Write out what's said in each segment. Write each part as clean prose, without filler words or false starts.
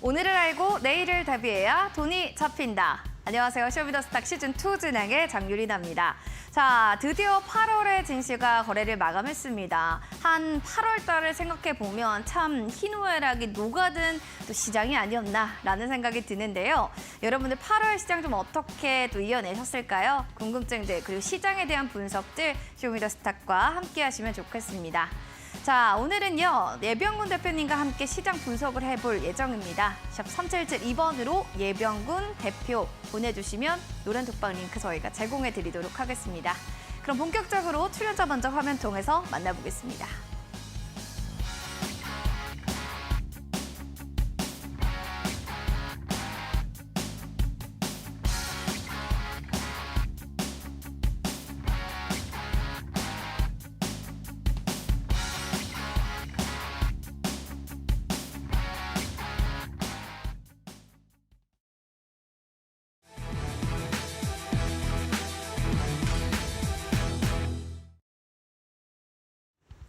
오늘을 알고 내일을 대비해야 돈이 잡힌다. 안녕하세요. 쇼미더스탁 시즌2 진행의 장유리나입니다. 자, 드디어 8월의 증시가 거래를 마감했습니다. 한 8월 달을 생각해보면 참 희노애락이 녹아든 또 시장이 아니었나라는 생각이 드는데요. 여러분들 8월 시장 좀 어떻게 또 이어내셨을까요? 궁금증들 그리고 시장에 대한 분석들 쇼미더스탁과 함께 하시면 좋겠습니다. 자, 오늘은요, 예병군 대표님과 함께 시장 분석을 해볼 예정입니다. 샵 3772번으로 예병군 대표 보내주시면 노란 톡방 링크 저희가 제공해드리도록 하겠습니다. 그럼 본격적으로 출연자 먼저 화면 통해서 만나보겠습니다.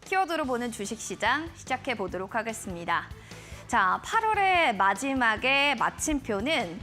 키워드로 보는 주식시장 시작해 보도록 하겠습니다. 자, 8월의 마지막에 마침표는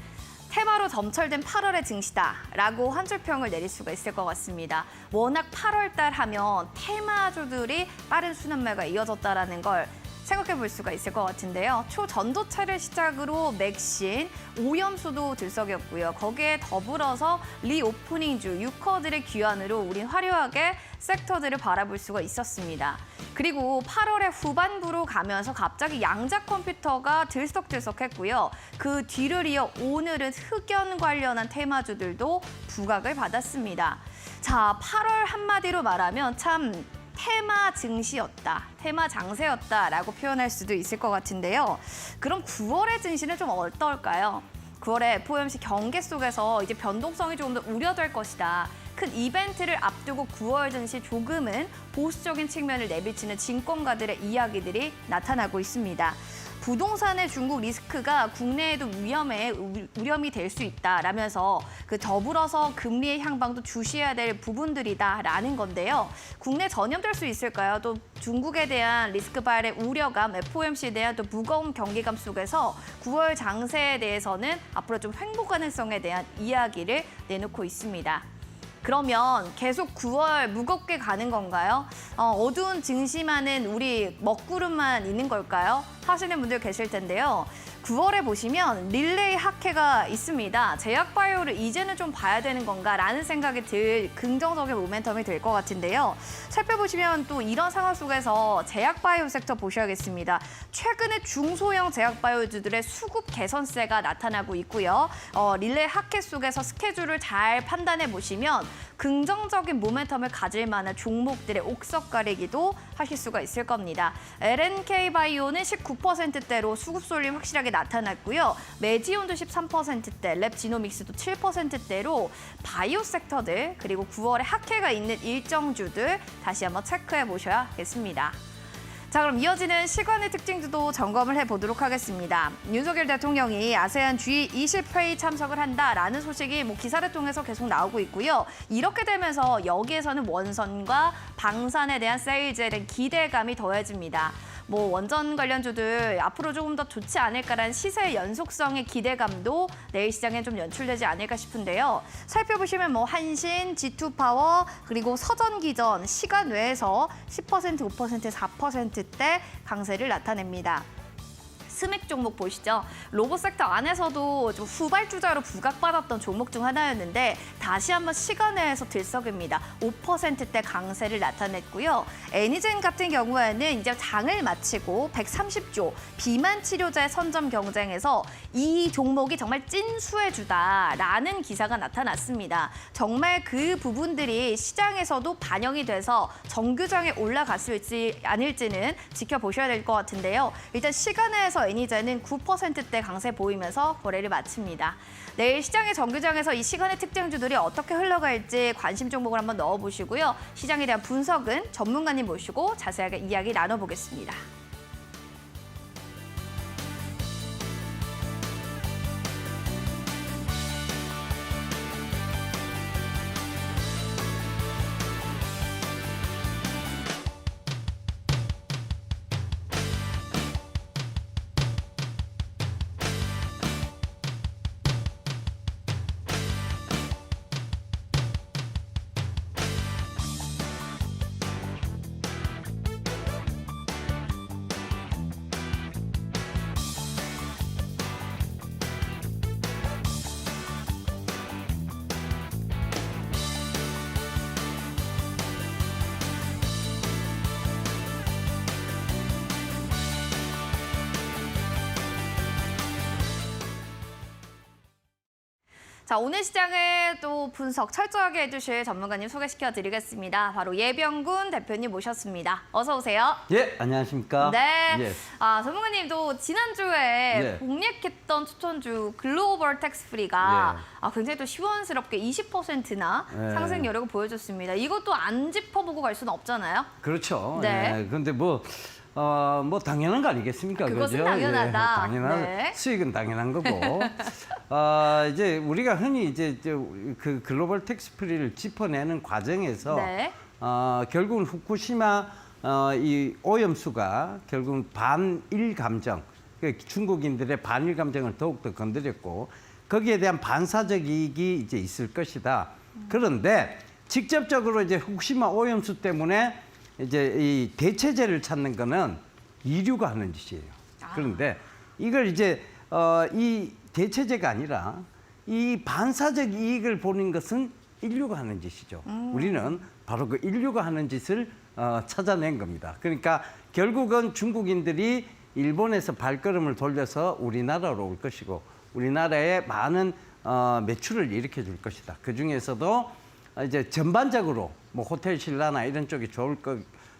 테마로 점철된 8월의 증시다라고 한 줄평을 내릴 수가 있을 것 같습니다. 워낙 8월 달 하면 테마주들이 빠른 순환매가 이어졌다라는 걸 생각해 볼 수가 있을 것 같은데요. 초전도체를 시작으로 맥신, 오염수도 들썩였고요. 거기에 더불어서 리오프닝주, 유커들의 귀환으로 우린 화려하게 섹터들을 바라볼 수가 있었습니다. 그리고 8월의 후반부로 가면서 갑자기 양자 컴퓨터가 들썩들썩했고요. 그 뒤를 이어 오늘은 흑연 관련한 테마주들도 부각을 받았습니다. 자, 8월 한마디로 말하면 참 테마 증시였다, 테마 장세였다라고 표현할 수도 있을 것 같은데요. 그럼 9월의 증시는 좀 어떨까요? 9월에 FOMC 경계 속에서 이제 변동성이 조금 더 우려될 것이다. 큰 이벤트를 앞두고 9월 증시 조금은 보수적인 측면을 내비치는 증권가들의 이야기들이 나타나고 있습니다. 부동산의 중국 리스크가 국내에도 위험이 될 수 있다라면서 더불어서 금리의 향방도 주시해야 될 부분들이다라는 건데요. 국내 전염될 수 있을까요? 또 중국에 대한 리스크 발의 우려감, FOMC에 대한 또 무거운 경계감 속에서 9월 장세에 대해서는 앞으로 좀 횡보 가능성에 대한 이야기를 내놓고 있습니다. 그러면 계속 9월 무겁게 가는 건가요? 어두운 증시만은 우리 먹구름만 있는 걸까요? 하시는 분들 계실 텐데요. 9월에 보시면 릴레이 학회가 있습니다. 제약바이오를 이제는 좀 봐야 되는 건가라는 생각이 들 긍정적인 모멘텀이 될 것 같은데요. 살펴보시면 또 이런 상황 속에서 제약바이오 섹터 보셔야겠습니다. 최근에 중소형 제약바이오주들의 수급 개선세가 나타나고 있고요. 릴레이 학회 속에서 스케줄을 잘 판단해 보시면 긍정적인 모멘텀을 가질 만한 종목들의 옥석 가리기도 하실 수가 있을 겁니다. LNK바이오는 19%대로 수급 쏠림 확실하게 나타났고요. 메지온도 13%대, 랩지노믹스도 7%대로 바이오 섹터들 그리고 9월에 학회가 있는 일정주들 다시 한번 체크해 보셔야겠습니다. 자, 그럼 이어지는 시간의 특징도 점검을 해보도록 하겠습니다. 윤석열 대통령이 아세안 G20 회의 참석을 한다라는 소식이 기사를 통해서 계속 나오고 있고요. 이렇게 되면서 여기에서는 원선과 방산에 대한 세일즈에 대한 기대감이 더해집니다. 원전 관련주들 앞으로 조금 더 좋지 않을까라는 시세의 연속성의 기대감도 내일 시장에 좀 연출되지 않을까 싶은데요. 살펴보시면 한신, G2파워, 그리고 서전기전 시간 외에서 10%, 5%, 4%대 강세를 나타냅니다. 스맥 종목 보시죠. 로봇 섹터 안에서도 좀 후발주자로 부각받았던 종목 중 하나였는데 다시 한번 시간 내에서 들썩입니다. 5%대 강세를 나타냈고요. 애니젠 같은 경우에는 이제 장을 마치고 130조 비만 치료제 선점 경쟁에서 이 종목이 정말 찐수혜주다라는 기사가 나타났습니다. 정말 그 부분들이 시장에서도 반영이 돼서 정규장에 올라갔을지 아닐지는 지켜보셔야 될 것 같은데요. 일단 시간 내에서 애니젠은 9%대 강세 보이면서 거래를 마칩니다. 내일 시장의 정규장에서 이 시간의 특징주들이 어떻게 흘러갈지 관심 종목을 한번 넣어보시고요. 시장에 대한 분석은 전문가님 모시고 자세하게 이야기 나눠보겠습니다. 자, 오늘 시장을 또 분석 철저하게 해주실 전문가님 소개시켜드리겠습니다. 바로 예병군 대표님 모셨습니다. 어서 오세요. 예, 안녕하십니까? 네. 예. 전문가님도 지난주에 예. 공략했던 추천주 글로벌 텍스프리가 굉장히 또 시원스럽게 20%나 예. 상승 여력을 보여줬습니다. 이것도 안 짚어보고 갈 수는 없잖아요. 그렇죠. 네. 예, 그런데 뭐 당연한 거 아니겠습니까? 그것은 그죠? 당연하다. 예, 당연한 네. 수익은 당연한 거고. 이제 우리가 흔히 이제 그 글로벌 텍스프리를 짚어내는 과정에서 네. 결국은 후쿠시마 이 오염수가 결국은 반일 감정, 그러니까 중국인들의 반일 감정을 더욱더 건드렸고 거기에 대한 반사적 이익이 이제 있을 것이다. 그런데 직접적으로 이제 후쿠시마 오염수 때문에 이제 이 대체제를 찾는 거는 이류가 하는 짓이에요. 그런데 이걸 이제 이 대체제가 아니라 이 반사적 이익을 보는 것은 인류가 하는 짓이죠. 우리는 바로 그 인류가 하는 짓을 찾아낸 겁니다. 그러니까 결국은 중국인들이 일본에서 발걸음을 돌려서 우리나라로 올 것이고 우리나라에 많은 매출을 일으켜 줄 것이다. 그 중에서도 이제 전반적으로 뭐 호텔 신라나 이런 쪽이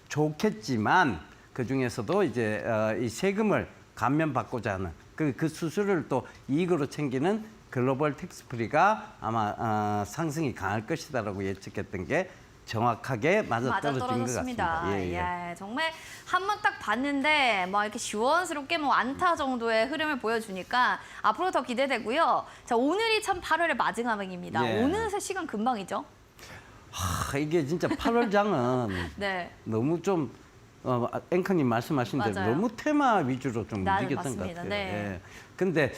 좋겠지만 그 중에서도 이제 이 세금을 감면받고자 하는 그 수수료를 또 이익으로 챙기는 글로벌 텍스프리가 아마 상승이 강할 것이다라고 예측했던 게 정확하게 맞아떨어진 것 같습니다. 예, 정말 한 번 딱 봤는데 뭐 이렇게 시원스럽게 뭐 안타 정도의 흐름을 보여주니까 앞으로 더 기대되고요. 자, 오늘이 참 8월의 마지막입니다. 예. 어느새 시간 금방이죠? 이게 진짜 8월 장은 네. 너무 좀 앵커님 말씀하신 대로 맞아요. 너무 테마 위주로 좀 네, 움직였던 것 맞습니다. 같아요. 네. 예. 근데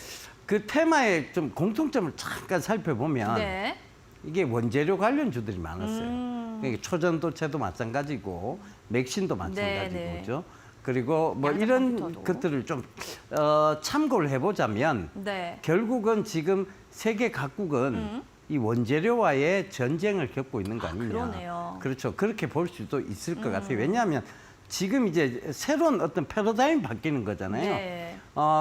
그 테마의 좀 공통점을 잠깐 살펴보면 네. 이게 원재료 관련주들이 많았어요. 그러니까 초전도체도 마찬가지고 맥신도 마찬가지고 네, 네. 그죠? 그리고 뭐 양자 이런 컴퓨터도. 것들을 좀 참고를 해보자면 네. 결국은 지금 세계 각국은 이 원재료와의 전쟁을 겪고 있는 거 아니냐. 그러네요. 그렇죠. 그렇게 볼 수도 있을 것 같아요. 왜냐하면 지금 이제 새로운 어떤 패러다임이 바뀌는 거잖아요. 네.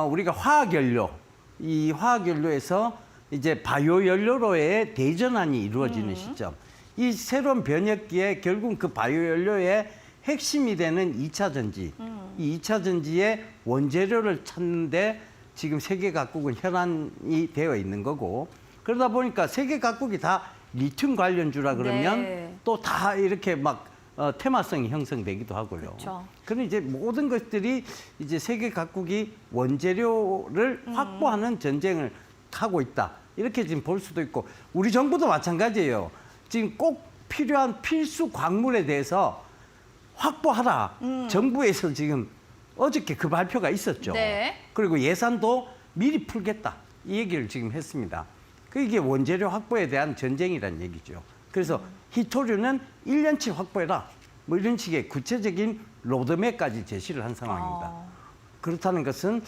우리가 화학연료, 이 화학연료에서 이제 바이오연료로의 대전환이 이루어지는 시점. 이 새로운 변혁기에 결국 그 바이오연료의 핵심이 되는 2차 전지. 이 2차 전지의 원재료를 찾는데 지금 세계 각국은 혈안이 되어 있는 거고 그러다 보니까 세계 각국이 다 리튬 관련주라 그러면 네. 또 다 이렇게 막 테마성이 형성되기도 하고요. 그렇죠. 그런 이제 모든 것들이 이제 세계 각국이 원재료를 확보하는 전쟁을 하고 있다. 이렇게 지금 볼 수도 있고 우리 정부도 마찬가지예요. 지금 꼭 필요한 필수 광물에 대해서 확보하라. 정부에서 지금 어저께 그 발표가 있었죠. 네. 그리고 예산도 미리 풀겠다. 이 얘기를 지금 했습니다. 이게 원재료 확보에 대한 전쟁이란 얘기죠. 그래서 히토류는 1년치 확보해라. 뭐 이런 식의 구체적인 로드맵까지 제시를 한 상황입니다. 그렇다는 것은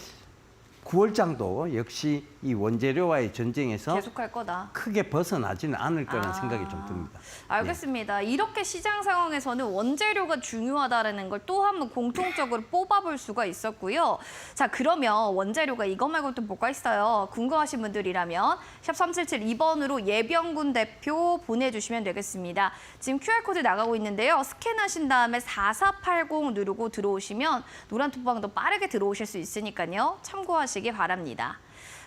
9월장도 역시 이 원재료와의 전쟁에서 계속할 거다. 크게 벗어나지는 않을 거라는 생각이 좀 듭니다. 알겠습니다. 이렇게 시장 상황에서는 원재료가 중요하다는 걸 또 한 번 공통적으로 뽑아볼 수가 있었고요. 자, 그러면 원재료가 이거 말고 또 뭐가 있어요? 궁금하신 분들이라면 샵 3772번으로 예병군 대표 보내주시면 되겠습니다. 지금 QR코드 나가고 있는데요. 스캔하신 다음에 4480 누르고 들어오시면 노란 톡방도 빠르게 들어오실 수 있으니까요. 참고하시기 바랍니다.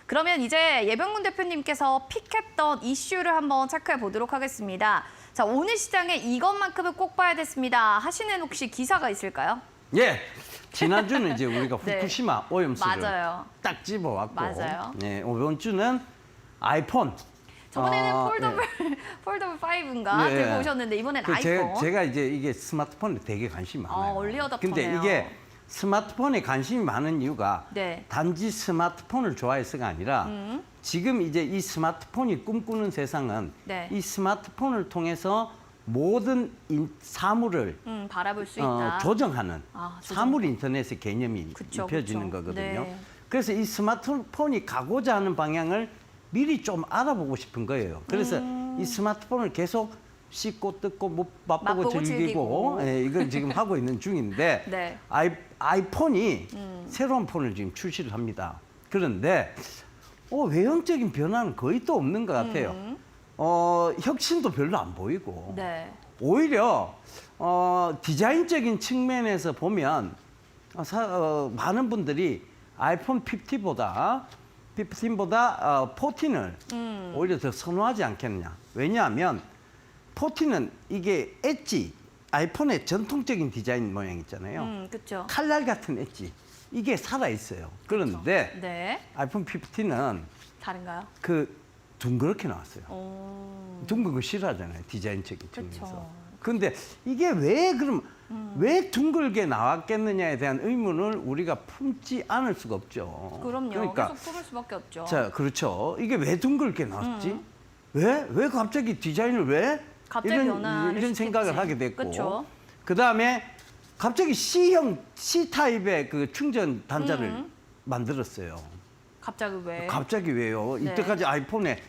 그러면 이제 예병군 대표님께서 픽했던 이슈를 한번 체크해 보도록 하겠습니다. 자, 오늘 시장에 이것만큼은 꼭 봐야 됐습니다 하시는 혹시 기사가 있을까요? 예. 지난주는 이제 우리가 네. 후쿠시마 오염수를 맞아요. 딱 집어왔고 맞아요. 네, 이번 주는 아이폰. 저번에는 폴더블 예. 폴더블 5인가 예. 들고 오셨는데 이번엔 그 아이폰. 제가 이제 이게 스마트폰에 되게 관심이 많아요. 얼리 어답터네요. 근데 이게 스마트폰에 관심이 많은 이유가 네. 단지 스마트폰을 좋아해서가 아니라 지금 이제 이 스마트폰이 꿈꾸는 세상은 네. 이 스마트폰을 통해서 모든 사물을 바라볼 수 있다. 조정하는 조정. 사물 인터넷의 개념이 그쵸, 입혀지는 그쵸. 거거든요. 네. 그래서 이 스마트폰이 가고자 하는 방향을 미리 좀 알아보고 싶은 거예요. 그래서 이 스마트폰을 계속 씹고 뜯고 맛보고 맛보고 즐기고. 예, 이걸 지금 하고 있는 중인데 네. 아이폰이 새로운 폰을 지금 출시를 합니다. 그런데 외형적인 변화는 거의 또 없는 것 같아요. 혁신도 별로 안 보이고 네. 오히려 디자인적인 측면에서 보면 많은 분들이 아이폰 15보다 14을 오히려 더 선호하지 않겠느냐. 왜냐하면 14는 이게 엣지, 아이폰의 전통적인 디자인 모양 있잖아요. 그렇죠. 칼날 같은 엣지, 이게 살아있어요. 그런데 네. 아이폰 15는 다른가요? 둥그렇게 나왔어요. 둥근 거 싫어하잖아요. 디자인적인 측면에서. 근데 이게 왜 둥글게 나왔겠느냐에 대한 의문을 우리가 품지 않을 수가 없죠. 그럼요. 그러니까, 계속 품을 수밖에 없죠. 자, 그렇죠. 이게 왜 둥글게 나왔지? 왜 갑자기 디자인을 왜? 갑자기 변화를 이런 생각을 시켰지. 하게 됐고. 그쵸. 그다음에 갑자기 C타입의 그 충전 단자를 만들었어요. 갑자기 왜? 갑자기 왜요? 네. 이때까지 아이폰에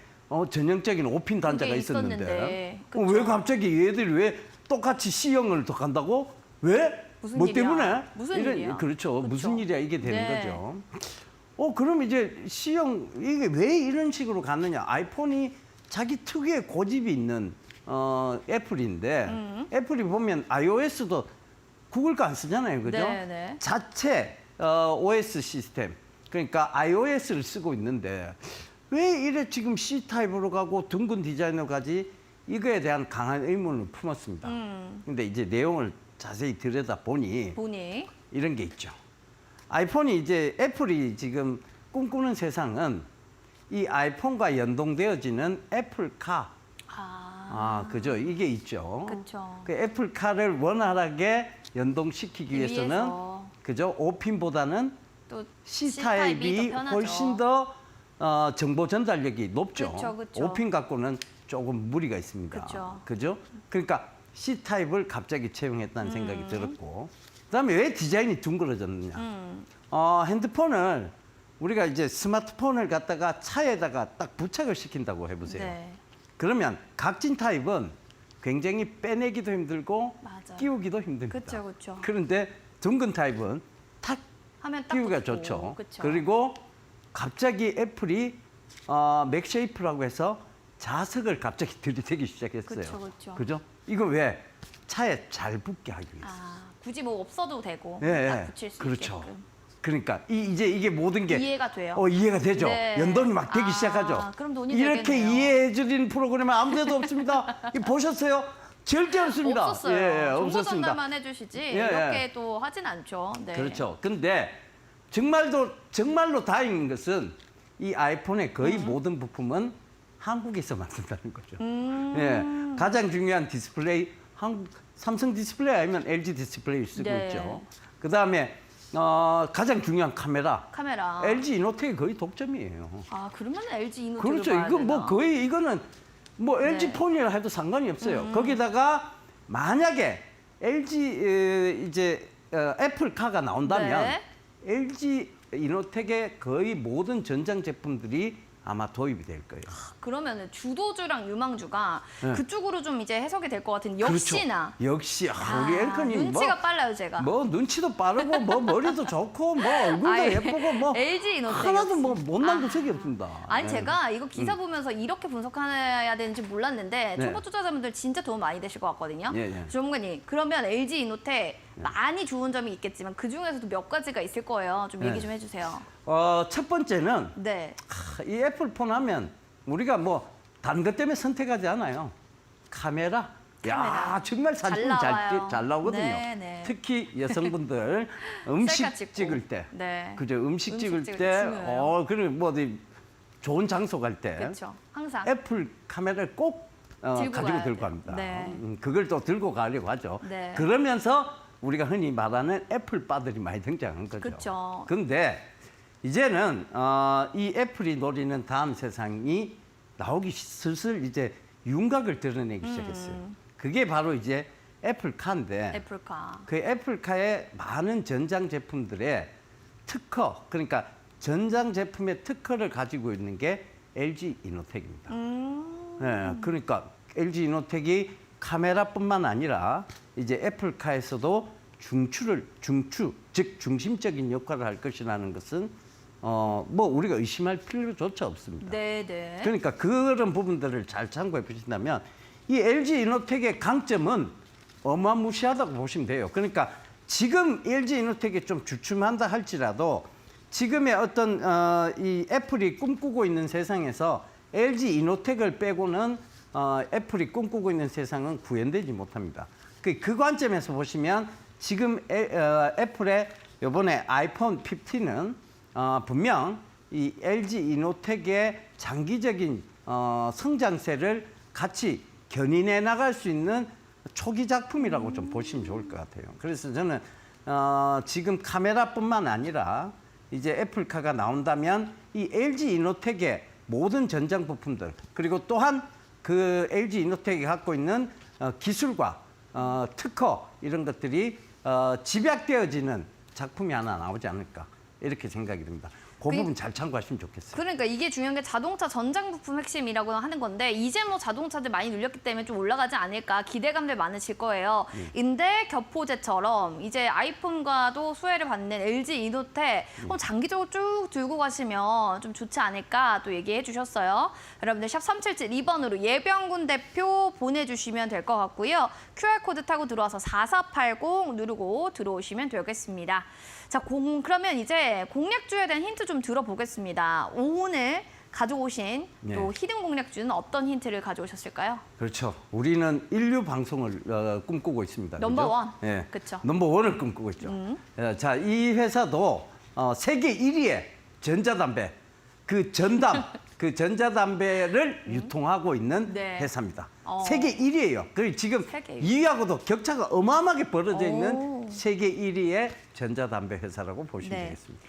전형적인 5핀 단자가 그게 있었는데 있었는데. 왜 갑자기 얘들이 왜 똑같이 C형을 더 간다고? 왜? 무슨 뭐 일이야? 때문에? 무슨 일이야? 그렇죠. 그쵸. 무슨 일이야 이게 되는 네. 거죠. 그럼 이제 C형 이게 왜 이런 식으로 갔느냐? 아이폰이 자기 특유의 고집이 있는 애플인데 애플이 보면 iOS도 구글 거 안 쓰잖아요, 그죠? 네. 자체 OS 시스템, 그러니까 iOS를 쓰고 있는데 왜 이래 지금 C 타입으로 가고 둥근 디자인으로 가지? 이거에 대한 강한 의문을 품었습니다. 근데 이제 내용을 자세히 들여다 보니 이런 게 있죠. 아이폰이 이제 애플이 지금 꿈꾸는 세상은 이 아이폰과 연동되어지는 애플카. 그죠. 이게 있죠. 그쵸. 그 애플카를 원활하게 연동시키기 위해서는 위해서. 그죠. 5핀보다는 또 C타입이 더 편하죠. 훨씬 더 정보 전달력이 높죠. 그쵸. 5핀 갖고는 조금 무리가 있습니다. 그쵸. 그죠? 그러니까 C타입을 갑자기 채용했다는 생각이 들었고 그다음에 왜 디자인이 둥그러졌느냐. 핸드폰을 우리가 이제 스마트폰을 갖다가 차에다가 딱 부착을 시킨다고 해보세요. 네. 그러면 각진 타입은 굉장히 빼내기도 힘들고 맞아요. 끼우기도 힘듭니다. 그쵸. 그런데 둥근 타입은 탁 하면 딱 끼우기가 붙고. 좋죠. 그쵸. 그리고 갑자기 애플이 맥쉐이프라고 해서 자석을 갑자기 들이대기 시작했어요. 그쵸. 그죠? 이거 왜? 차에 잘 붙게 하기 위해서. 굳이 뭐 없어도 되고 예, 딱 예. 붙일 수 그렇죠. 있게끔. 그러니까 이제 이게 모든 게 이해가 돼요. 이해가 되죠. 네. 연동이 막 되기 시작하죠. 그럼 돈이 이렇게 되겠네요. 이해해 주는 프로그램은 아무데도 없습니다. 이 보셨어요? 절대 없습니다. 없었어요. 정보 없었습니다. 전달만 해주시지 예. 이렇게 또 하진 않죠. 네. 그렇죠. 근데 정말로 다행인 것은 이 아이폰의 거의 모든 부품은 한국에서 만든다는 거죠. 예, 가장 중요한 디스플레이 삼성 디스플레이 아니면 LG 디스플레이 쓰고 네. 있죠. 그 다음에 가장 중요한 카메라. LG 이노텍이 거의 독점이에요. 그러면 LG 이노텍을 그렇죠. 봐야 이거 되나? 뭐 거의 이거는 뭐 LG 네. 폰이라 해도 상관이 없어요. 거기다가 만약에 LG 이제 애플카가 나온다면 네. LG 이노텍의 거의 모든 전장 제품들이 아마 도입이 될 거예요. 그러면은 주도주랑 유망주가 네. 그쪽으로 좀 이제 해석이 될 것 같은 그렇죠. 역시나. 역시 우리 앵커님 눈치가 빨라요 제가. 뭐 눈치도 빠르고 뭐 머리도 좋고 뭐 얼굴도 아니, 예쁘고 뭐 LG 이노텍 하나도 역시. 뭐 못난 구석이 없습니다. 아니 네. 제가 이거 기사 보면서 이렇게 분석해야 되는지 몰랐는데 네. 초보 투자자분들 진짜 도움 많이 되실 것 같거든요. 예. 전문가님 그러면 LG 이노텍 많이 좋은 점이 있겠지만 그 중에서도 몇 가지가 있을 거예요. 좀 얘기 네. 좀 해주세요. 첫 번째는 네. 이 애플폰 하면 우리가 뭐 다른 것 때문에 선택하지 않아요. 카메라. 야, 정말 사진이 나와요. 잘 나오거든요. 네. 특히 여성분들 음식 셀카 찍고. 찍을 때. 네. 그죠? 음식 찍을 찍을 때, 때 중요해요. 그리고 뭐 어디 좋은 장소 갈 때. 그렇죠. 항상. 애플 카메라를 꼭 들고 가지고 가야 들고 돼요. 갑니다. 네. 그걸 또 들고 가려고 하죠. 네. 그러면서 우리가 흔히 말하는 애플바들이 많이 등장한 거죠. 그쵸. 근데 이제는 이 애플이 노리는 다음 세상이 나오기 슬슬 이제 윤곽을 드러내기 시작했어요. 그게 바로 이제 애플카인데 애플카. 그 애플카의 많은 전장 제품들의 특허, 그러니까 전장 제품의 특허를 가지고 있는 게 LG 이노텍입니다. 네, 그러니까 LG 이노텍이 카메라뿐만 아니라 이제 애플카에서도 중추, 즉 중심적인 역할을 할 것이라는 것은 뭐 우리가 의심할 필요조차 없습니다. 네네. 그러니까 그런 부분들을 잘 참고해 보신다면 이 LG 이노텍의 강점은 어마무시하다고 보시면 돼요. 그러니까 지금 LG 이노텍이 좀 주춤한다 할지라도 지금의 어떤 이 애플이 꿈꾸고 있는 세상에서 LG 이노텍을 빼고는 애플이 꿈꾸고 있는 세상은 구현되지 못합니다. 그 관점에서 보시면 지금 애플의 이번에 아이폰 15는 분명 이 LG 이노텍의 장기적인 성장세를 같이 견인해 나갈 수 있는 초기 작품이라고 좀 보시면 좋을 것 같아요. 그래서 저는 지금 카메라뿐만 아니라 이제 애플카가 나온다면 이 LG 이노텍의 모든 전장 부품들 그리고 또한 그 LG 이노텍이 갖고 있는 기술과 특허 이런 것들이 집약되어지는 작품이 하나 나오지 않을까 이렇게 생각이 듭니다. 그 부분 잘 참고하시면 좋겠어요. 그러니까 이게 중요한 게 자동차 전장 부품 핵심이라고 하는 건데 이제 뭐 자동차들 많이 늘렸기 때문에 좀 올라가지 않을까 기대감들 많으실 거예요. 근데 겹포제처럼 이제 아이폰과도 수혜를 받는 LG 이노텍 장기적으로 쭉 들고 가시면 좀 좋지 않을까 또 얘기해 주셨어요. 여러분들 샵 3772번으로 예병군 대표 보내주시면 될 것 같고요. QR코드 타고 들어와서 4480 누르고 들어오시면 되겠습니다. 자, 그러면 이제 공략주에 대한 힌트 좀 들어보겠습니다. 오늘 가져오신 또 히든 공략주는 어떤 힌트를 가져오셨을까요? 그렇죠. 우리는 인류 방송을 꿈꾸고 있습니다. 넘버원. 예, 그렇죠. 넘버원을 꿈꾸고 있죠. 자, 이 회사도 세계 1위의 전자담배, 그 전자담배를 유통하고 있는 네. 회사입니다. 세계 1위예요. 그리고 지금 세계 1위. 2위하고도 격차가 어마어마하게 벌어져 오. 있는 세계 1위의 전자담배 회사라고 보시면 네. 되겠습니다.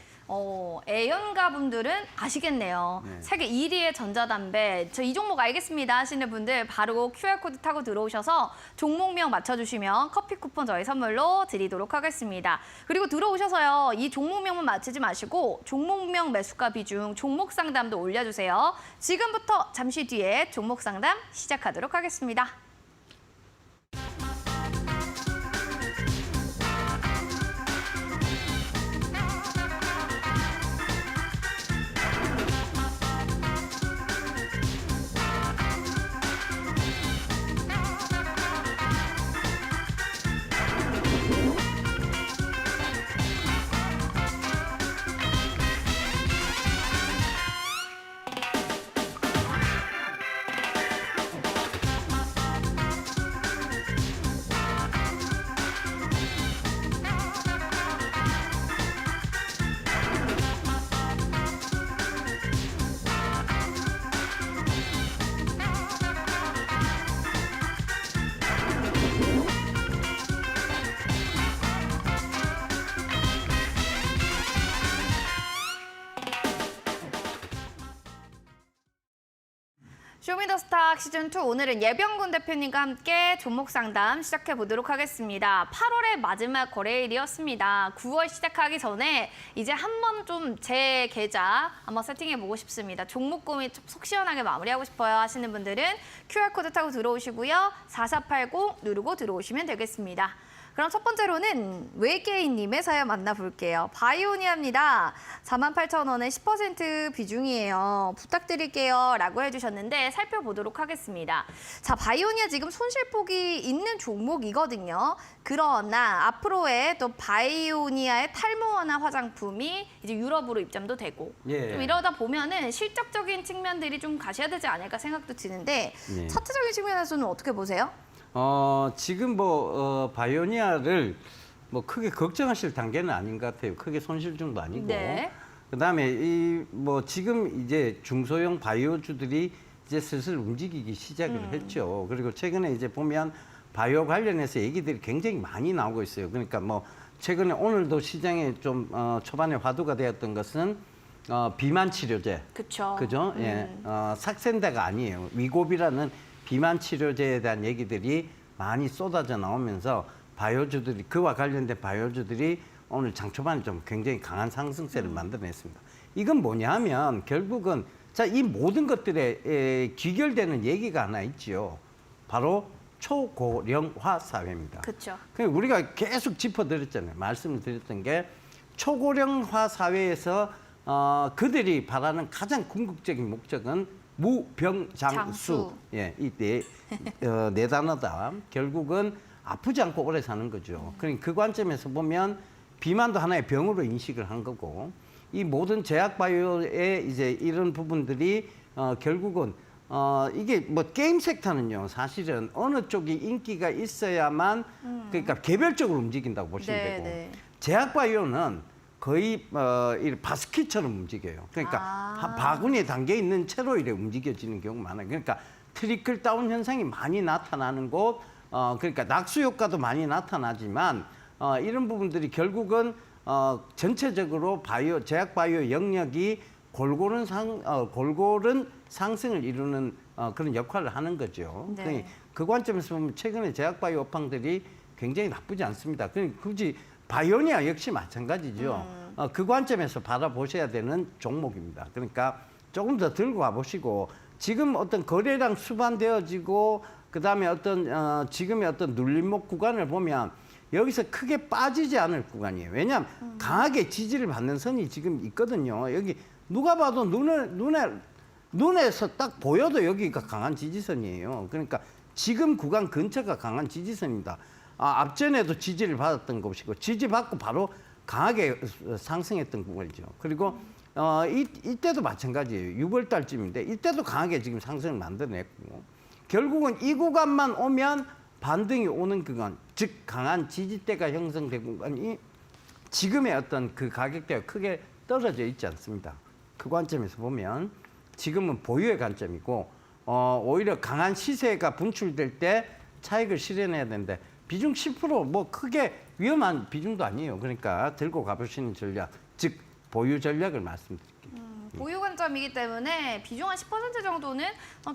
애연가분들은 아시겠네요. 네. 세계 1위의 전자담배. 저 이 종목 알겠습니다 하시는 분들 바로 QR코드 타고 들어오셔서 종목명 맞춰주시면 커피 쿠폰 저희 선물로 드리도록 하겠습니다. 그리고 들어오셔서요. 이 종목명만 맞히지 마시고 종목명 매수가 비중, 종목 상담도 올려주세요. 지금부터 잠시 뒤에 종목 상담 시작하도록 하겠습니다. 쇼미더스탁 시즌2 오늘은 예병군 대표님과 함께 종목 상담 시작해 보도록 하겠습니다. 8월의 마지막 거래일이었습니다. 9월 시작하기 전에 이제 한번 좀 제 계좌 한번 세팅해 보고 싶습니다. 종목 고민 좀 속 시원하게 마무리하고 싶어요 하시는 분들은 QR코드 타고 들어오시고요. 4480 누르고 들어오시면 되겠습니다. 그럼 첫 번째로는 외계인님의 사연 만나볼게요. 바이오니아입니다. 48,000원에 10% 비중이에요. 부탁드릴게요. 라고 해주셨는데 살펴보도록 하겠습니다. 자, 바이오니아 지금 손실폭이 있는 종목이거든요. 그러나 앞으로의 또 바이오니아의 탈모 완화 화장품이 이제 유럽으로 입점도 되고 예. 좀 이러다 보면은 실적적인 측면들이 좀 가셔야 되지 않을까 생각도 드는데 예. 차트적인 측면에서는 어떻게 보세요? 지금 바이오니아를 크게 걱정하실 단계는 아닌 것 같아요. 크게 손실중도 아니고. 네. 그다음에 지금 이제 중소형 바이오주들이 이제 슬슬 움직이기 시작을 했죠. 그리고 최근에 이제 보면 바이오 관련해서 얘기들이 굉장히 많이 나오고 있어요. 그러니까 최근에 오늘도 시장에 좀 초반에 화두가 되었던 것은 비만 치료제. 그쵸. 그죠? 예. 삭센다가 아니에요. 위고비라는 비만 치료제에 대한 얘기들이 많이 쏟아져 나오면서 바이오주들이 그와 관련된 바이오주들이 오늘 장 초반에 좀 굉장히 강한 상승세를 만들어냈습니다. 이건 뭐냐 하면 결국은 이 모든 것들에 귀결되는 얘기가 하나 있지요. 바로 초고령화 사회입니다. 그렇죠. 우리가 계속 짚어드렸잖아요. 말씀을 드렸던 게 초고령화 사회에서 그들이 바라는 가장 궁극적인 목적은 무병장수. 장수. 예, 이때 네 단어다. 결국은 아프지 않고 오래 사는 거죠. 그러니까 그 관점에서 보면 비만도 하나의 병으로 인식을 한 거고 이 모든 제약 바이오의 이제 이런 부분들이 결국은 이게 뭐 게임 섹터는요 사실은 어느 쪽이 인기가 있어야만 그러니까 개별적으로 움직인다고 보시면 네, 되고 네. 제약 바이오는 거의 이 바스켓처럼 움직여요. 그러니까 한 바구니에 담겨 있는 채로 이래 움직여지는 경우가 많아요. 그러니까 트리클 다운 현상이 많이 나타나는 곳, 그러니까 낙수 효과도 많이 나타나지만 이런 부분들이 결국은 전체적으로 제약 바이오 영역이 골고른 상승을 이루는 그런 역할을 하는 거죠. 네. 그러니까 그 관점에서 보면 최근에 제약 바이오 업황들이 굉장히 나쁘지 않습니다. 그러니까 굳이 바이오니아 역시 마찬가지죠. 그 관점에서 바라보셔야 되는 종목입니다. 그러니까 조금 더 들고 가보시고 지금 어떤 거래량 수반되어지고 그다음에 어떤 지금의 어떤 눌림목 구간을 보면 여기서 크게 빠지지 않을 구간이에요. 왜냐하면 강하게 지지를 받는 선이 지금 있거든요. 여기 누가 봐도 눈에서 딱 보여도 여기가 강한 지지선이에요. 그러니까 지금 구간 근처가 강한 지지선입니다. 앞전에도 지지를 받았던 곳이고 지지받고 바로 강하게 상승했던 구간이죠. 그리고 이때도 마찬가지예요. 6월 달쯤인데 이때도 강하게 지금 상승을 만들어냈고 결국은 이 구간만 오면 반등이 오는 구간, 즉 강한 지지대가 형성된 구간이 지금의 어떤 그 가격대가 크게 떨어져 있지 않습니다. 그 관점에서 보면 지금은 보유의 관점이고 오히려 강한 시세가 분출될 때 차익을 실현해야 되는데 비중 10%뭐 크게 위험한 비중도 아니에요. 그러니까 들고 가보시는 전략, 즉 보유 전략을 말씀드릴게요. 보유 관점이기 때문에 비중 한 10% 정도는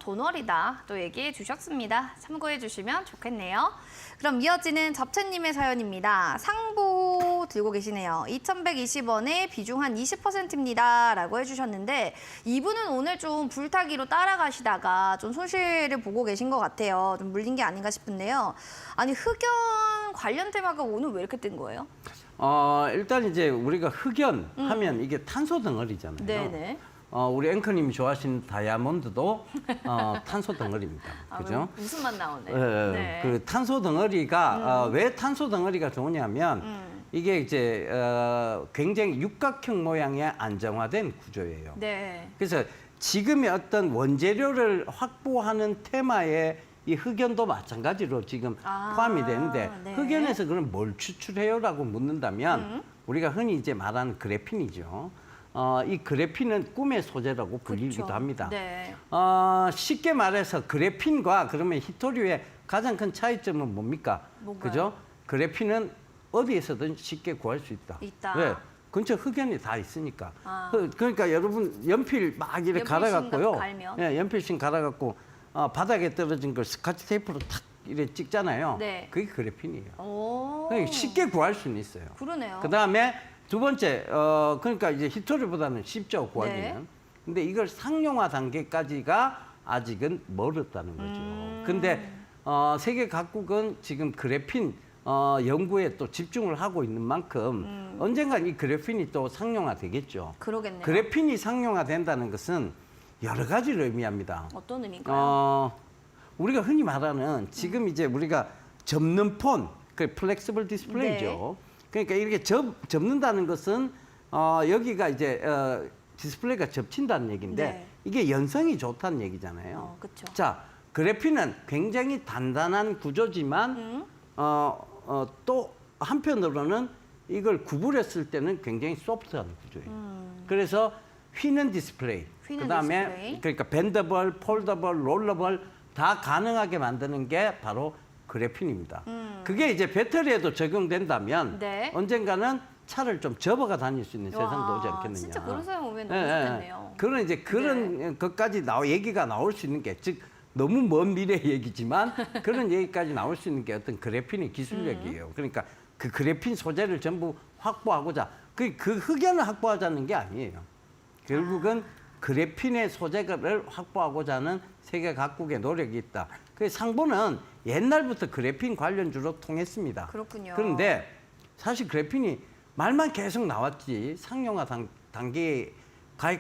돈월이다 또 얘기해 주셨습니다. 참고해 주시면 좋겠네요. 그럼 이어지는 잡채님의 사연입니다. 상보 들고 계시네요. 2,120원에 비중 한 20%입니다. 라고 해주셨는데 이분은 오늘 좀 불타기로 따라가시다가 좀 손실을 보고 계신 것 같아요. 좀 물린 게 아닌가 싶은데요. 아니 흑연 관련 테마가 오늘 왜 이렇게 뜬 거예요? 일단 이제 우리가 흑연 하면 이게 탄소 덩어리잖아요. 네네. 우리 앵커님이 좋아하시는 다이아몬드도 탄소 덩어리입니다. 그죠? 무슨 맛 나오네. 네. 그 탄소 덩어리가 왜 탄소 덩어리가 좋으냐면 이게 이제 굉장히 육각형 모양의 안정화된 구조예요. 네. 그래서 지금의 어떤 원재료를 확보하는 테마에 이 흑연도 마찬가지로 지금 포함이 되는데 네. 흑연에서 그럼 뭘 추출해요라고 묻는다면 우리가 흔히 이제 말하는 그래핀이죠. 이 그래핀은 꿈의 소재라고 불리기도 그쵸. 합니다. 네. 쉽게 말해서 그래핀과 그러면 히토류의 가장 큰 차이점은 뭡니까? 뭔가요? 그죠? 그래핀은 어디에서든 쉽게 구할 수 있다. 있다. 왜? 근처 흑연이 다 있으니까. 아. 그러니까 여러분 연필 막 이렇게 연필芯 갈아갖고요. 갈면? 예, 연필芯 갈아갖고 바닥에 떨어진 걸 스카치 테이프로 탁 이렇게 찍잖아요. 네. 그게 그래핀이에요. 오. 그러니까 쉽게 구할 수는 있어요. 그러네요. 그 다음에 두 번째, 그러니까 이제 히토리보다는 쉽죠, 구하기는. 네. 근데 이걸 상용화 단계까지가 아직은 멀었다는 거죠. 근데 세계 각국은 지금 그래핀 연구에 또 집중을 하고 있는 만큼 언젠간 이 그래핀이 또 상용화 되겠죠. 그러겠네요. 그래핀이 상용화 된다는 것은 여러 가지를 의미합니다. 어떤 의미인가요? 우리가 흔히 말하는 지금 이제 우리가 접는 폰, 그 플렉시블 디스플레이죠. 그러니까 이렇게 접는다는 것은 여기가 이제 디스플레이가 접힌다는 얘기인데 네. 이게 연성이 좋다는 얘기잖아요. 그렇죠. 자, 그래핀은 굉장히 단단한 구조지만 또 한편으로는 이걸 구부렸을 때는 굉장히 소프트한 구조예요. 그래서 휘는 디스플레이, 휘는 그다음에 디스플레이. 그러니까 밴더블, 폴더블, 롤러블 다 가능하게 만드는 게 바로 그래핀입니다. 그게 이제 배터리에도 적용된다면 네. 언젠가는 차를 좀 접어가 다닐 수 있는 세상도 오지 않겠느냐. 진짜 그런 사람 오면 너무 예, 예. 좋겠네요. 그런 것까지 얘기가 나올 수 있는 게 즉 너무 먼 미래 얘기지만 그런 얘기까지 나올 수 있는 게 어떤 그래핀의 기술력이에요. 그러니까 그 그래핀 소재를 전부 확보하고자 그 흑연을 확보하자는 게 아니에요. 결국은 그래핀의 소재를 확보하고자 하는 세계 각국의 노력이 있다. 그 상보는 옛날부터 그래핀 관련주로 통했습니다. 그렇군요. 그런데 사실 그래핀이 말만 계속 나왔지 상용화 단계에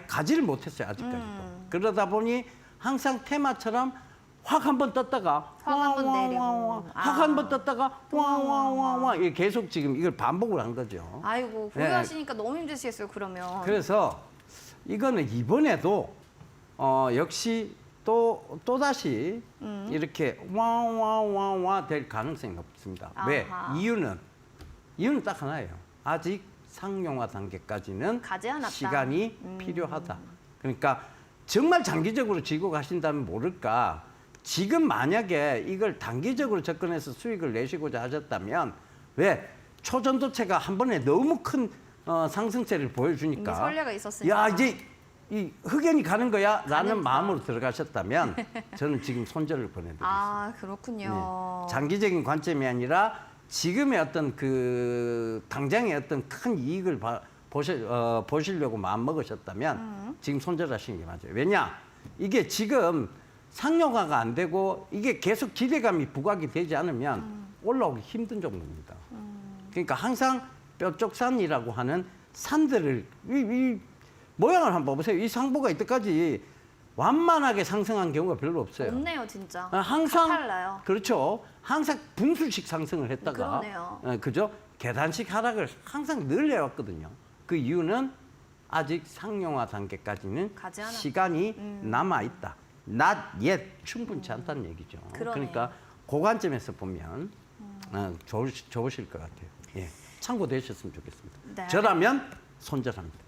가지를 못했어요 아직까지도. 그러다 보니 항상 테마처럼 확 한 번 떴다가 확 한번 내리고. 확 한 번 떴다가 와와와와 이게 계속 지금 이걸 반복을 한 거죠. 아이고 보유하시니까 너무 힘드시겠어요 그러면. 그래서 이거는 이번에도 역시 또다시 이렇게 와와와와 될 가능성이 높습니다. 왜? 아하. 이유는 딱 하나예요. 아직 상용화 단계까지는 가지 않았다. 시간이 필요하다. 그러니까 정말 장기적으로 쥐고 가신다면 모를까. 지금 만약에 이걸 단기적으로 접근해서 수익을 내시고자 하셨다면 왜 초전도체가 한 번에 너무 큰 상승세를 보여주니까 이미 선례가 있었으니까. 야 이제 이 흑연이 가는 거야라는 마음으로 들어가셨다면 저는 지금 손절을 보내드리겠습니다. 아 그렇군요. 네. 장기적인 관점이 아니라 지금의 어떤 그 당장의 어떤 큰 이익을 보시려고 마음 먹으셨다면 지금 손절하시는 게 맞아요. 왜냐 이게 지금 상용화가 안 되고 이게 계속 기대감이 부각이 되지 않으면 올라오기 힘든 종목입니다. 그러니까 항상 뾰족산이라고 하는 산들을 이 모양을 한번 보세요. 이 상보가 이때까지 완만하게 상승한 경우가 별로 없어요. 없네요 진짜. 항상 달라요. 그렇죠. 항상 분수식 상승을 했다가 그러네요. 그죠? 계단식 하락을 항상 늘 해왔거든요. 그 이유는 아직 상용화 단계까지는 가지 않았다. 시간이 남아 있다. not yet 충분치 않다는 얘기죠. 그러네요. 그러니까 그 관점에서 보면 좋으실 것 같아요. 예. 참고되셨으면 좋겠습니다. 네. 저라면 손절합니다.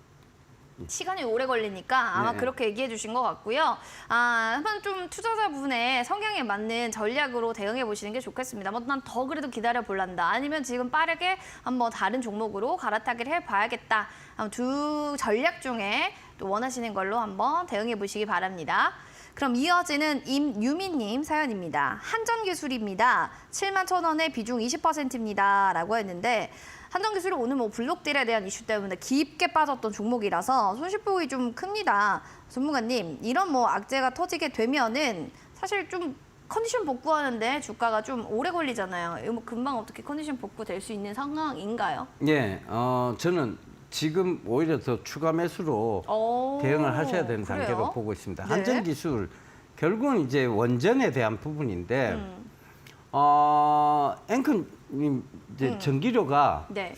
시간이 오래 걸리니까 아마 네. 그렇게 얘기해 주신 것 같고요. 한번 좀 투자자분의 성향에 맞는 전략으로 대응해 보시는 게 좋겠습니다. 뭐 난 더 그래도 기다려 볼란다. 아니면 지금 빠르게 한번 다른 종목으로 갈아타기를 해봐야겠다. 두 전략 중에 또 원하시는 걸로 한번 대응해 보시기 바랍니다. 그럼 이어지는 임유미님 사연입니다. 한전기술입니다. 71,000원에 비중 20%입니다. 라고 했는데 한전기술이 오늘 뭐 블록딜에 대한 이슈 때문에 깊게 빠졌던 종목이라서 손실폭이 좀 큽니다. 전문가님, 이런 뭐 악재가 터지게 되면은 사실 좀 컨디션 복구하는데 주가가 좀 오래 걸리잖아요. 이거 뭐 금방 어떻게 컨디션 복구 될 수 있는 상황인가요? 예, 저는 지금 오히려 더 추가 매수로 대응을 하셔야 되는 그래요? 단계로 보고 있습니다. 네. 한전기술 결국은 이제 원전에 대한 부분인데 앵커님 이제 전기료가 네.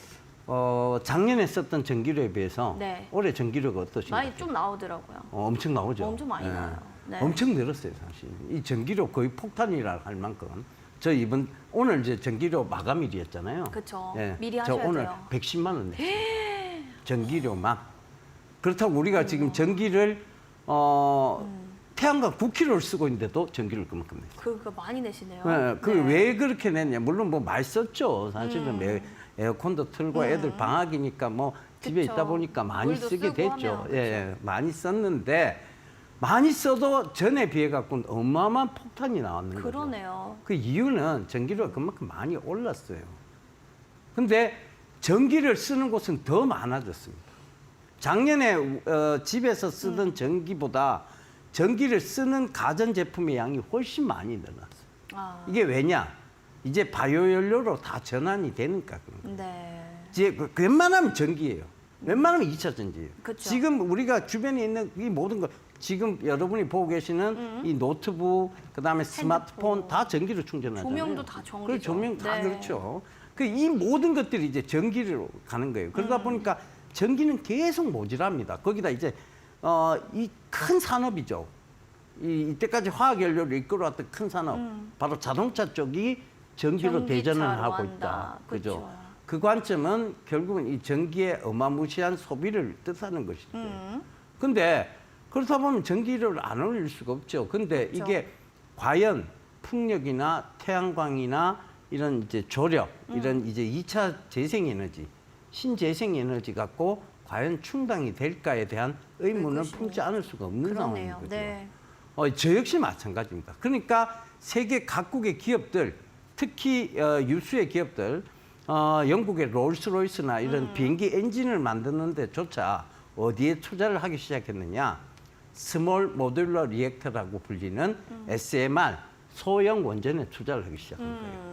작년에 썼던 전기료에 비해서 네. 올해 전기료가 어떠신가요? 많이 좀 나오더라고요. 엄청 나오죠. 엄청 많이 예. 나와요. 네. 엄청 늘었어요, 사실. 이 전기료 거의 폭탄이라 할 만큼. 저 이번 오늘 이제 전기료 마감일이었잖아요. 그쵸. 예. 미리 저 하셔야 오늘 돼요. 110만 원 냈어요. 전기료만. 그렇다고 우리가 지금 전기를 태양광 9kg를 쓰고 있는데도 전기를 그만큼 냈어요. 그거 많이 내시네요. 네, 그 네. 왜 그렇게 냈냐? 물론 뭐 많이 썼죠. 사실은 에어컨도 틀고 애들 방학이니까 뭐 집에 그쵸. 있다 보니까 많이 물도 쓰게 쓰고 됐죠. 하면, 예, 많이 썼는데 많이 써도 전에 비해 갖고는 어마어마한 폭탄이 나왔는 거죠. 그러네요. 그 이유는 전기료가 그만큼 많이 올랐어요. 근데 전기를 쓰는 곳은 더 많아졌습니다. 작년에 집에서 쓰던 전기보다 전기를 쓰는 가전제품의 양이 훨씬 많이 늘어났어요. 이게 왜냐? 이제 바이오연료로 다 전환이 되니까 그런 거예요. 네. 이제 웬만하면 전기예요. 웬만하면 2차 전지예요. 그쵸. 지금 우리가 주변에 있는 이 모든 거 지금 여러분이 보고 계시는 이 노트북, 그다음에 스마트폰 다 전기로 충전하잖아요. 조명도 다 전기죠. 그 조명 다 네. 그렇죠. 그 이 모든 것들이 이제 전기로 가는 거예요. 그러다 보니까 전기는 계속 모자랍니다. 거기다 이제 이 큰 산업이죠. 이때까지 화학 연료를 이끌어왔던 큰 산업, 바로 자동차 쪽이 전기로 대전을 전기차로 하고 한다. 있다. 그죠? 그쵸. 그 관점은 결국은 이 전기의 어마무시한 소비를 뜻하는 것이죠. 근데 그렇다 보면 전기를 안 올릴 수가 없죠. 근데 그렇죠. 이게 과연 풍력이나 태양광이나 이런 이제 조력, 이런 이제 2차 재생에너지, 신재생에너지 갖고 과연 충당이 될까에 대한 의문을 그것이- 품지 않을 수가 없는 상황인 그러네요. 거죠. 네. 저 역시 마찬가지입니다. 그러니까 세계 각국의 기업들, 특히 유수의 기업들, 영국의 롤스로이스나 이런 비행기 엔진을 만드는 데조차 어디에 투자를 하기 시작했느냐? 스몰 모듈러 리액터라고 불리는 SMR, 소형 원전에 투자를 하기 시작한 거예요.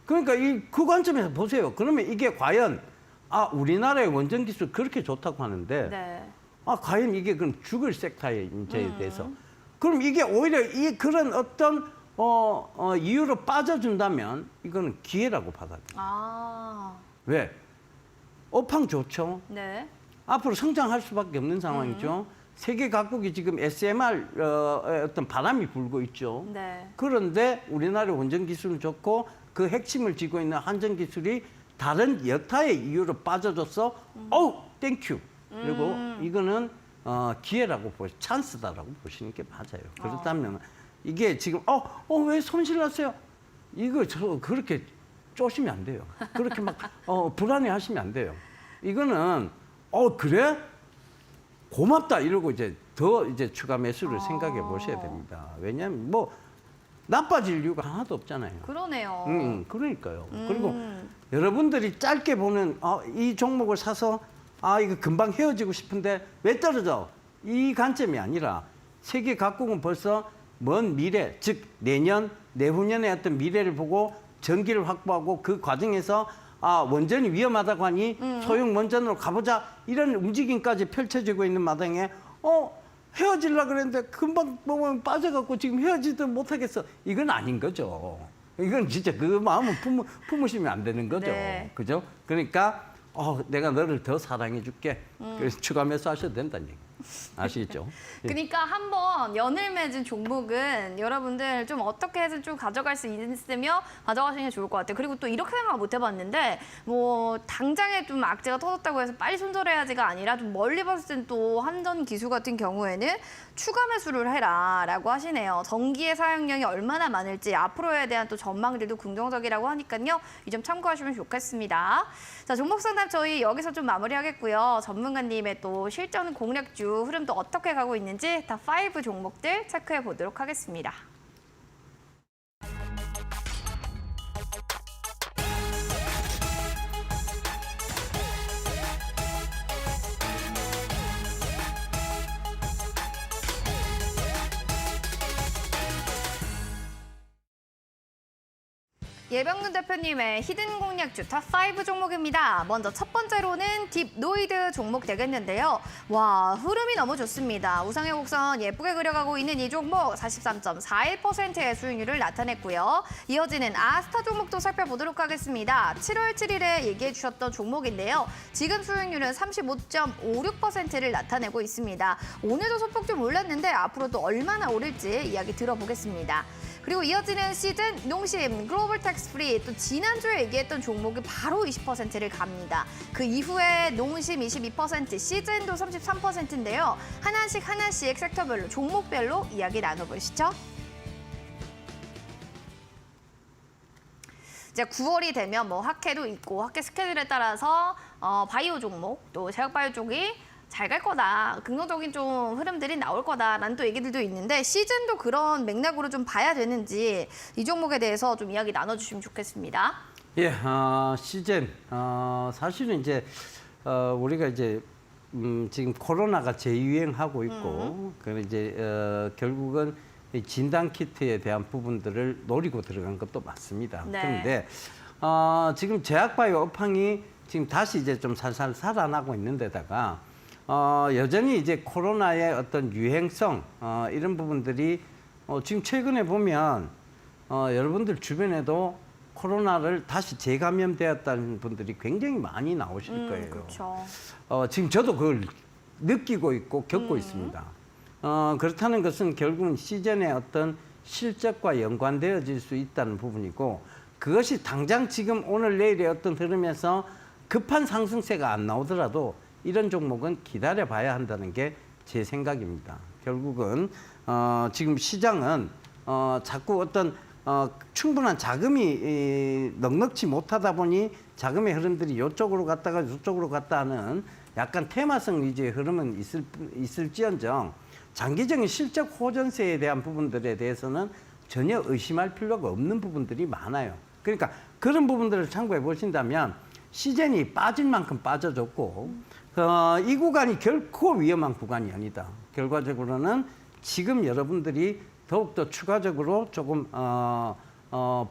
그러니까 그 관점에서 보세요. 그러면 이게 과연 우리나라의 원전 기술 그렇게 좋다고 하는데 네. 과연 이게 그럼 죽을 섹터에 이제에 대해서 그럼 이게 오히려 이 그런 어떤 이유로 빠져준다면 이거는 기회라고 받아들여요. 아, 왜? 업황 좋죠. 네. 앞으로 성장할 수밖에 없는 상황이죠. 세계 각국이 지금 SMR 어떤 바람이 불고 있죠. 네. 그런데 우리나라 원전 기술은 좋고 그 핵심을 쥐고 있는 한전 기술이 다른 여타의 이유로 빠져줘서 어우 땡큐. 그리고 이거는 기회라고 찬스다라고 보시는 게 맞아요. 그렇다면 이게 지금 왜 손실났어요? 이거 그렇게 쪼시면 안 돼요. 그렇게 막 불안해하시면 안 돼요. 이거는 그래? 고맙다 이러고 이제 더 이제 추가 매수를 생각해 보셔야 됩니다. 왜냐하면 뭐 나빠질 이유가 하나도 없잖아요. 그러네요. 그러니까요. 그리고 여러분들이 짧게 보는 이 종목을 사서 이거 금방 헤어지고 싶은데 왜 떨어져? 이 관점이 아니라 세계 각국은 벌써 먼 미래, 즉 내년, 내후년의 어떤 미래를 보고 전기를 확보하고 그 과정에서 원전이 위험하다고 하니 소형 원전으로 가보자 이런 움직임까지 펼쳐지고 있는 마당에 헤어지려고 그랬는데 금방 보면 빠져갖고 지금 헤어지도 못하겠어. 이건 아닌 거죠. 이건 진짜 그 마음은 품으시면 안 되는 거죠. 네. 그죠? 그러니까 내가 너를 더 사랑해 줄게. 그래서 추가 매수하셔도 된다는 얘기. 아시겠죠? 그러니까 한번 연을 맺은 종목은 여러분들 좀 어떻게 해서 좀 가져갈 수 있으며 가져가시는 게 좋을 것 같아요. 그리고 또 이렇게 생각 못 해봤는데 뭐 당장에 좀 악재가 터졌다고 해서 빨리 손절해야지가 아니라 좀 멀리 봤을 땐 또 한전 기술 같은 경우에는 추가 매수를 해라라고 하시네요. 전기의 사용량이 얼마나 많을지 앞으로에 대한 또 전망들도 긍정적이라고 하니까요. 이 점 참고하시면 좋겠습니다. 자, 종목 상담 저희 여기서 좀 마무리하겠고요. 전문가님의 또 실전 공략주 흐름도 어떻게 가고 있는지 탑5 종목들 체크해 보도록 하겠습니다. 예병근 대표님의 히든 공략주 탑5 종목입니다. 먼저 첫 번째로는 딥노이드 종목 되겠는데요. 와, 흐름이 너무 좋습니다. 우상의 곡선 예쁘게 그려가고 있는 이 종목 43.41%의 수익률을 나타냈고요. 이어지는 아스타 종목도 살펴보도록 하겠습니다. 7월 7일에 얘기해 주셨던 종목인데요. 지금 수익률은 35.56%를 나타내고 있습니다. 오늘도 소폭 좀 올랐는데 앞으로도 얼마나 오를지 이야기 들어보겠습니다. 그리고 이어지는 시즌 농심 글로벌 텍스 프리 또 지난주에 얘기했던 종목이 바로 20%를 갑니다. 그 이후에 농심 22%, 시즌도 33%인데요. 하나씩 섹터별로 종목별로 이야기 나눠보시죠. 이제 9월이 되면 뭐 학회도 있고 학회 스케줄에 따라서 바이오 종목 또 제약바이오 쪽이 잘 갈 거다. 긍정적인 좀 흐름들이 나올 거다라는 또 얘기들도 있는데 시즌도 그런 맥락으로 좀 봐야 되는지 이 종목에 대해서 좀 이야기 나눠주시면 좋겠습니다. 예, 시즌 사실은 이제 우리가 이제 지금 코로나가 재유행하고 있고 그래서 이제 결국은 이 진단 키트에 대한 부분들을 노리고 들어간 것도 맞습니다. 네. 그런데 지금 제약바이오 업황이 지금 다시 이제 좀 살살 살아나고 있는데다가 여전히 이제 코로나의 어떤 유행성 이런 부분들이 지금 최근에 보면 여러분들 주변에도 코로나를 다시 재감염되었다는 분들이 굉장히 많이 나오실 거예요. 그렇죠. 지금 저도 그걸 느끼고 있고 겪고 있습니다. 그렇다는 것은 결국은 시즌의 어떤 실적과 연관되어질 수 있다는 부분이고 그것이 당장 지금 오늘 내일의 어떤 흐름에서 급한 상승세가 안 나오더라도 이런 종목은 기다려 봐야 한다는 게 제 생각입니다. 결국은 지금 시장은 자꾸 어떤 충분한 자금이 넉넉지 못하다 보니 자금의 흐름들이 이쪽으로 갔다가 이쪽으로 갔다 하는 약간 테마성 위주의 흐름은 있을지언정 장기적인 실적 호전세에 대한 부분들에 대해서는 전혀 의심할 필요가 없는 부분들이 많아요. 그러니까 그런 부분들을 참고해 보신다면 시즌이 빠질 만큼 빠져줬고 이 구간이 결코 위험한 구간이 아니다. 결과적으로는 지금 여러분들이 더욱더 추가적으로 조금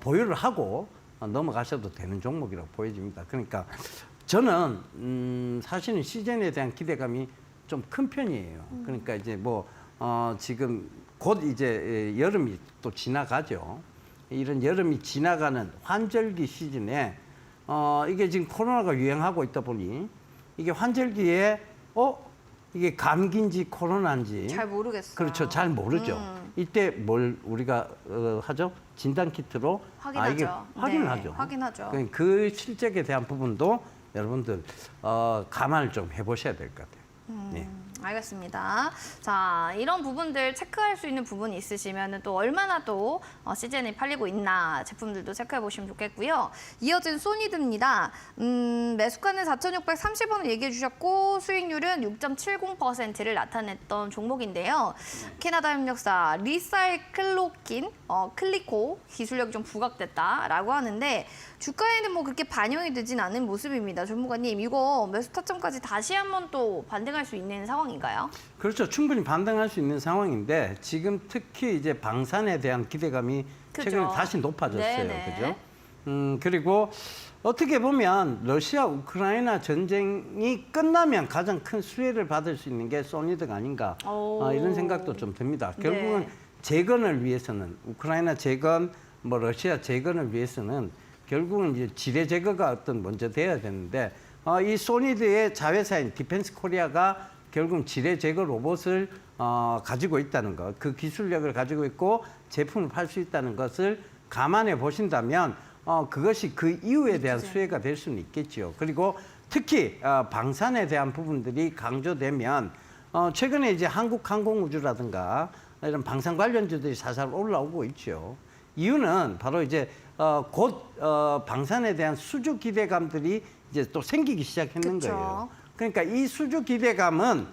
보유를 하고 넘어가셔도 되는 종목이라고 보여집니다. 그러니까 저는 사실은 시즌에 대한 기대감이 좀 큰 편이에요. 그러니까 이제 뭐 지금 곧 이제 여름이 또 지나가죠. 이런 여름이 지나가는 환절기 시즌에 이게 지금 코로나가 유행하고 있다 보니 이게 환절기에 이게 감기인지 코로나인지 잘 모르겠어요. 그렇죠. 잘 모르죠. 이때 뭘 우리가 하죠? 진단 키트로 확인하죠. 이게 확인을 네, 하죠. 확인하죠. 그 실적에 대한 부분도 여러분들 감안을 좀 해보셔야 될 것 같아요. 네. 알겠습니다. 자, 이런 부분들 체크할 수 있는 부분이 있으시면 또 얼마나 또 시즌이 팔리고 있나 제품들도 체크해 보시면 좋겠고요. 이어진 소니드입니다. 매수가는 4,630원을 얘기해 주셨고 수익률은 6.70%를 나타냈던 종목인데요. 캐나다 협력사 리사이클로킨 클리코 기술력이 좀 부각됐다라고 하는데 주가에는 뭐 그렇게 반영이 되진 않은 모습입니다. 전문가님, 이거 매수 타점까지 다시 한번 또 반등할 수 있는 상황인가요? 그렇죠. 충분히 반등할 수 있는 상황인데 지금 특히 이제 방산에 대한 기대감이 그죠. 최근에 다시 높아졌어요. 네네. 그죠? 그리고 어떻게 보면 러시아 우크라이나 전쟁이 끝나면 가장 큰 수혜를 받을 수 있는 게 소니드가 아닌가 이런 생각도 좀 듭니다. 결국은 네. 재건을 위해서는 우크라이나 재건, 뭐 러시아 재건을 위해서는 결국은 이제 지뢰 제거가 먼저 돼야 되는데 이 소니드의 자회사인 디펜스 코리아가 결국 지뢰 제거 로봇을 가지고 있다는 것, 그 기술력을 가지고 있고 제품을 팔 수 있다는 것을 감안해 보신다면 그것이 그 이후에 대한 수혜가 될 수는 있겠죠. 그리고 특히 방산에 대한 부분들이 강조되면 최근에 이제 한국항공우주라든가 이런 방산 관련주들이 살살 올라오고 있죠. 이유는 바로 이제 곧 방산에 대한 수주 기대감들이 이제 또 생기기 시작했는 그쵸. 거예요. 그러니까 이 수주 기대감은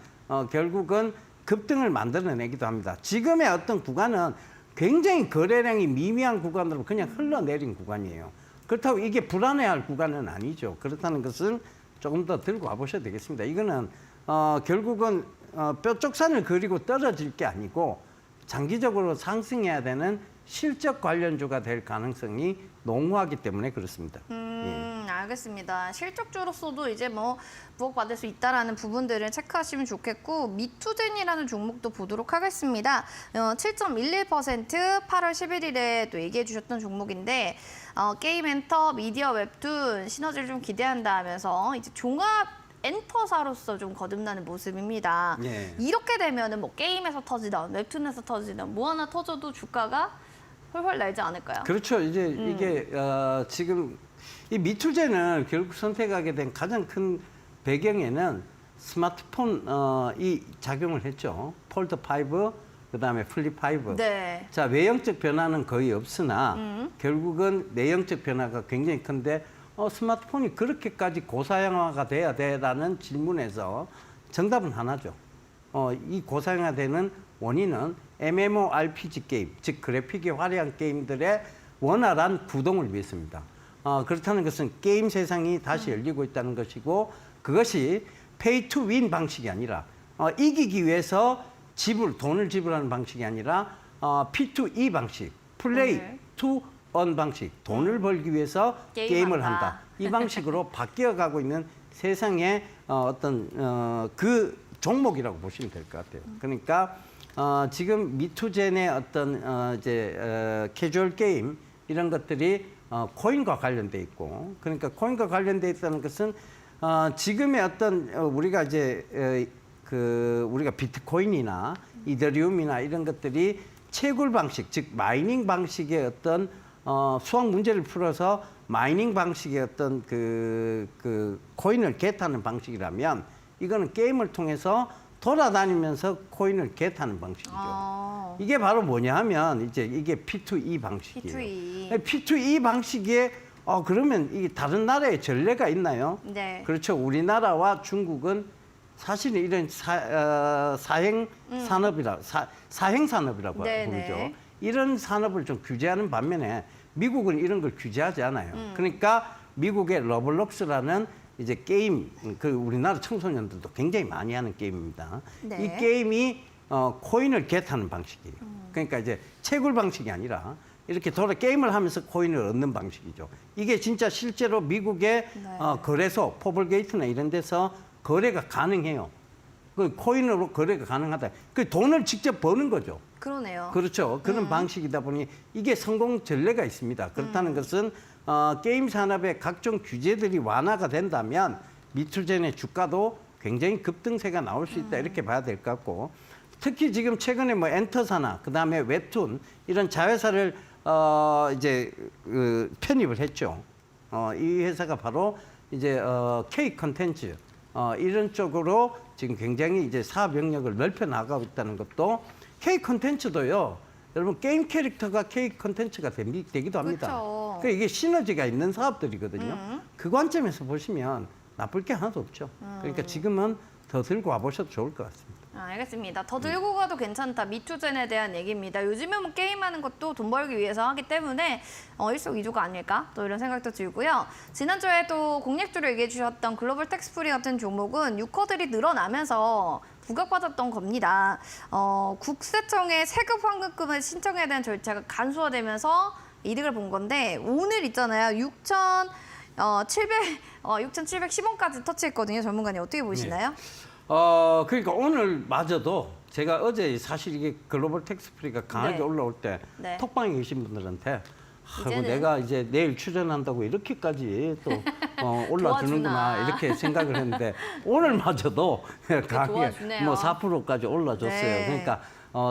결국은 급등을 만들어내기도 합니다. 지금의 어떤 구간은 굉장히 거래량이 미미한 구간으로 그냥 흘러내린 구간이에요. 그렇다고 이게 불안해할 구간은 아니죠. 그렇다는 것을 조금 더 들고 와보셔야 되겠습니다. 이거는 결국은 뾰족산을 그리고 떨어질 게 아니고 장기적으로 상승해야 되는 실적 관련주가 될 가능성이 농후하기 때문에 그렇습니다. 알겠습니다. 실적주로서도 이제 뭐 부각받을 수 있다라는 부분들을 체크하시면 좋겠고 미투젠이라는 종목도 보도록 하겠습니다. 7.11% 8월 11일에 또 얘기해 주셨던 종목인데 게임 엔터, 미디어 웹툰 시너지를 좀 기대한다 하면서 이제 종합 엔터사로서 좀 거듭나는 모습입니다. 예. 이렇게 되면은 뭐 게임에서 터지던 웹툰에서 터지던 뭐 하나 터져도 주가가 훨훨 날지 않을까요? 그렇죠. 이제 이게 지금 이 미투젠을 결국 선택하게 된 가장 큰 배경에는 스마트폰이 작용을 했죠. 폴드 5, 그다음에 플립 5. 네. 자, 외형적 변화는 거의 없으나 결국은 내형적 변화가 굉장히 큰데 스마트폰이 그렇게까지 고사양화가 돼야 돼라는 질문에서 정답은 하나죠. 이 고사양화되는 원인은 MMORPG 게임, 즉 그래픽이 화려한 게임들의 원활한 구동을 위해서입니다. 그렇다는 것은 게임 세상이 다시 열리고 있다는 것이고 그것이 페이 투 윈 방식이 아니라 이기기 위해서 돈을 지불하는 방식이 아니라 P2E 방식, 플레이 투 언 방식, 돈을 벌기 위해서 게임을 한다. 이 방식으로 바뀌어가고 있는 세상의 그 종목이라고 보시면 될 것 같아요. 그러니까 지금 미투젠의 캐주얼 게임 이런 것들이 코인과 관련돼 있고, 그러니까 코인과 관련돼 있다는 것은 지금의 우리가 이제 우리가 비트코인이나 이더리움이나 이런 것들이 채굴 방식, 즉 마이닝 방식의 수학 문제를 풀어서 마이닝 방식의 그 코인을 겟하는 방식이라면 이거는 게임을 통해서 돌아다니면서 코인을 겟하는 방식이죠. 이게 바로 뭐냐 하면 이게 P2E 방식이에요. P2E. P2E 방식에 그러면 이게 다른 나라에 전례가 있나요? 네. 그렇죠. 우리나라와 중국은 사실은 이런 사행 산업이라고 네네. 부르죠. 이런 산업을 좀 규제하는 반면에 미국은 이런 걸 규제하지 않아요. 그러니까 미국의 러블록스라는 이제 게임, 우리나라 청소년들도 굉장히 많이 하는 게임입니다. 네. 이 게임이 코인을 겟하는 방식이에요. 그러니까 이제 채굴 방식이 아니라 이렇게 게임을 하면서 코인을 얻는 방식이죠. 이게 진짜 실제로 미국의 네. 거래소, 포블게이트나 이런 데서 거래가 가능해요. 그 코인으로 거래가 가능하다. 그 돈을 직접 버는 거죠. 그러네요. 그렇죠. 그런 방식이다 보니 이게 성공 전례가 있습니다. 그렇다는 것은 게임 산업의 각종 규제들이 완화가 된다면 미투젠의 주가도 굉장히 급등세가 나올 수 있다 이렇게 봐야 될 것 같고, 특히 지금 최근에 뭐 엔터사나 그다음에 웹툰 이런 자회사를 이제 편입을 했죠. 이 회사가 바로 이제 K 컨텐츠 이런 쪽으로 지금 굉장히 이제 사업 영역을 넓혀 나가고 있다는 것도, K 컨텐츠도요. 여러분 게임 캐릭터가 K 컨텐츠가 되기도 합니다. 그렇죠. 그러니까 이게 시너지가 있는 사업들이거든요. 그 관점에서 보시면 나쁠 게 하나도 없죠. 그러니까 지금은 더 들고 와보셔도 좋을 것 같습니다. 알겠습니다. 더 들고 가도 괜찮다. 미투젠에 대한 얘기입니다. 요즘에 뭐 게임하는 것도 돈 벌기 위해서 하기 때문에 일석이조가 아닐까? 또 이런 생각도 들고요. 지난주에 또 공략주로 얘기해 주셨던 글로벌 텍스프리 같은 종목은 유커들이 늘어나면서 부각받았던 겁니다. 국세청의 세급 환급금을 신청해야 되는 절차가 간소화되면서 이득을 본 건데, 오늘 있잖아요. 6,710원까지 터치했거든요. 전문가님 어떻게 보시나요? 그러니까 오늘마저도 제가 어제 사실 이게 글로벌 텍스프리가 강하게 네. 올라올 때 네. 톡방에 계신 분들한테 이제는 내가 이제 내일 출연한다고 이렇게까지 또 올라주는구나 도와주나. 이렇게 생각을 했는데 오늘마저도 강하게 도와주네요. 뭐 4%까지 올라줬어요. 네. 그러니까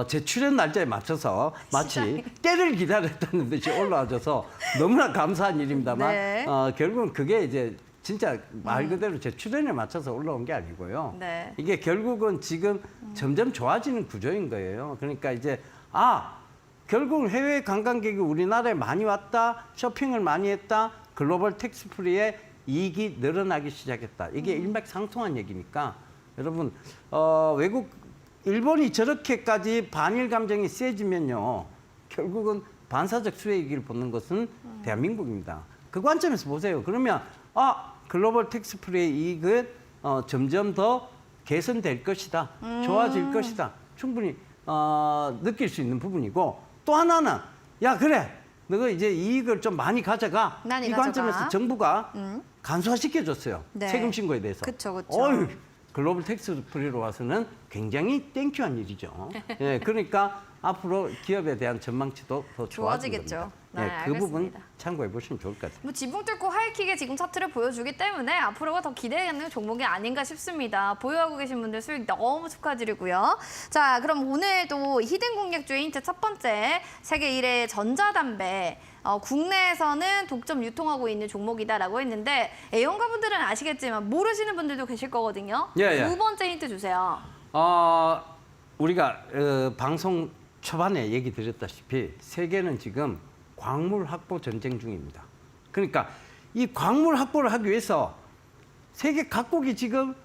제 출연 날짜에 맞춰서 마치 때를 기다렸다는 듯이 올라와줘서 너무나 감사한 일입니다만 네. 결국은 그게 이제 진짜 말 그대로 제 출연에 맞춰서 올라온 게 아니고요. 네. 이게 결국은 지금 점점 좋아지는 구조인 거예요. 그러니까 이제 결국 해외 관광객이 우리나라에 많이 왔다, 쇼핑을 많이 했다, 글로벌 텍스프리의 이익이 늘어나기 시작했다. 이게 일맥상통한 얘기니까 여러분 일본이 저렇게까지 반일 감정이 세지면요, 결국은 반사적 수혜이익을 보는 것은 대한민국입니다. 그 관점에서 보세요. 그러면 글로벌 텍스프리의 이익은 점점 더 개선될 것이다, 좋아질 것이다, 충분히 느낄 수 있는 부분이고, 또 하나는 그래 너가 이제 이익을 좀 많이 가져가, 많이 이 가져가. 관점에서 정부가 간소화시켜줬어요. 네. 세금 신고에 대해서. 그쵸. 글로벌 텍스프리로 와서는 굉장히 땡큐한 일이죠. 예, 그러니까 앞으로 기업에 대한 전망치도 더 좋아지겠죠. 좋아지겠죠. 네, 네, 그 부분 알겠습니다. 참고해 보시면 좋을 것 같아요. 뭐 지붕 뚫고 하이킥의 지금 차트를 보여주기 때문에 앞으로가 더 기대되는 종목이 아닌가 싶습니다. 보유하고 계신 분들 수익 너무 축하드리고요. 자, 그럼 오늘도 히든 공략주의 힌트 첫 번째, 세계 1의 전자담배. 국내에서는 독점 유통하고 있는 종목이다라고 했는데, 애용가분들은 아시겠지만 모르시는 분들도 계실 거거든요. 예. 두 번째 힌트 주세요. 우리가 방송 초반에 얘기 드렸다시피 세계는 지금 광물 확보 전쟁 중입니다. 그러니까 이 광물 확보를 하기 위해서 세계 각국이 지금